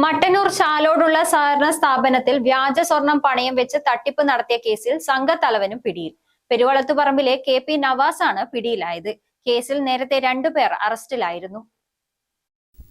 മട്ടന്നൂർ ചാലോടുള്ള സഹകരണ സ്ഥാപനത്തിൽ വ്യാജ സ്വർണം പണയം വെച്ച് തട്ടിപ്പ് നടത്തിയ കേസിൽ സംഘത്തലവനും പിടിയിൽ. പെരുവളത്തുപറമ്പിലെ KP നവാസാണ് പിടിയിലായത്. കേസിൽ നേരത്തെ 2 പേർ അറസ്റ്റിലായിരുന്നു.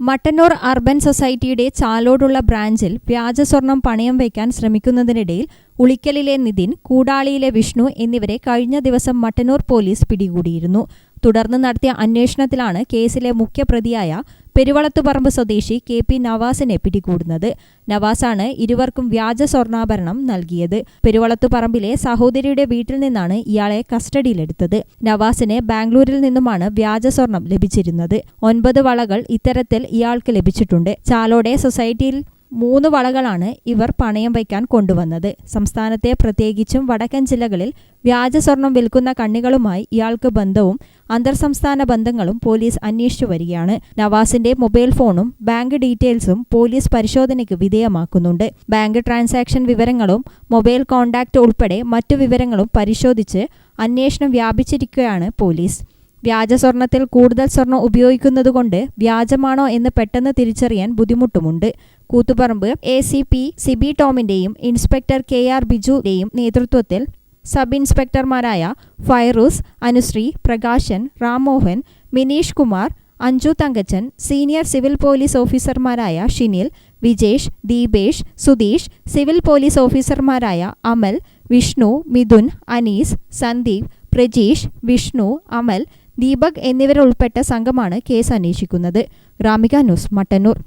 മട്ടന്നൂർ അർബൻ സൊസൈറ്റിയുടെ ചാലോടുള്ള ബ്രാഞ്ചിൽ വ്യാജ സ്വർണം പണയം വയ്ക്കാൻ ശ്രമിക്കുന്നതിനിടയിൽ ഉളിക്കലിലെ നിതിൻ, കൂടാളിയിലെ വിഷ്ണു എന്നിവരെ കഴിഞ്ഞ ദിവസം മട്ടന്നൂർ പോലീസ് പിടികൂടിയിരുന്നു. തുടർന്ന് നടത്തിയ അന്വേഷണത്തിലാണ് കേസിലെ മുഖ്യപ്രതിയായ പെരുവളത്തുപറമ്പ് സ്വദേശി KP നവാസിനെ പിടികൂടുന്നത്. നവാസാണ് ഇരുവർക്കും വ്യാജ സ്വർണ്ണാഭരണം നൽകിയത്. പെരുവളത്തുപറമ്പിലെ സഹോദരിയുടെ വീട്ടിൽ നിന്നാണ് ഇയാളെ കസ്റ്റഡിയിലെടുത്തത്. നവാസിന് ബാംഗ്ലൂരിൽ നിന്നുമാണ് വ്യാജ സ്വർണം ലഭിച്ചിരുന്നത്. 9 വളകൾ ഇത്തരത്തിൽ ഇയാൾക്ക് ലഭിച്ചിട്ടുണ്ട്. ചാലോടെ സൊസൈറ്റിയിൽ 3 വളകളാണ് ഇവർ പണയം വയ്ക്കാൻ കൊണ്ടുവന്നത്. സംസ്ഥാനത്തെ പ്രത്യേകിച്ചും വടക്കൻ ജില്ലകളിൽ വ്യാജ സ്വർണം വിൽക്കുന്ന കണ്ണികളുമായി ഇയാൾക്ക് ബന്ധവും അന്തർസംസ്ഥാന ബന്ധങ്ങളും പോലീസ് അന്വേഷിച്ചു വരികയാണ്. നവാസിന്റെ മൊബൈൽ ഫോണും ബാങ്ക് ഡീറ്റെയിൽസും പോലീസ് പരിശോധനയ്ക്ക് വിധേയമാക്കുന്നുണ്ട്. ബാങ്ക് ട്രാൻസാക്ഷൻ വിവരങ്ങളും മൊബൈൽ കോൺടാക്റ്റ് ഉൾപ്പെടെ മറ്റു വിവരങ്ങളും പരിശോധിച്ച് അന്വേഷണം വ്യാപിച്ചിരിക്കുകയാണ് പോലീസ്. വ്യാജ സ്വർണത്തിൽ കൂടുതൽ സ്വർണം ഉപയോഗിക്കുന്നതുകൊണ്ട് വ്യാജമാണോ എന്ന് പെട്ടെന്ന് തിരിച്ചറിയാൻ ബുദ്ധിമുട്ടുമുണ്ട്. കൂത്തുപറമ്പ് ACP സിബി ടോമിന്റെയും ഇൻസ്പെക്ടർ KR ബിജുവിന്റെയും നേതൃത്വത്തിൽ സബ് ഇൻസ്പെക്ടർമാരായ Fairooz, Anushree, Prakashan, Rammohan, Minish Kumar, Anju Thankachan, senior civil police ഓഫീസർമാരായ ഷിനിൽ, വിജേഷ്, ദീപേഷ്, സുധീഷ്, സിവിൽ പോലീസ് ഓഫീസർമാരായ അമൽ, വിഷ്ണു, മിഥുൻ, അനീസ്, സന്ദീപ്, പ്രജീഷ്, വിഷ്ണു, അമൽ, ദീപക് എന്നിവരുൾപ്പെട്ട സംഘമാണ് കേസ് അന്വേഷിക്കുന്നത്. ഗ്രാമിക ന്യൂസ്, മട്ടന്നൂർ.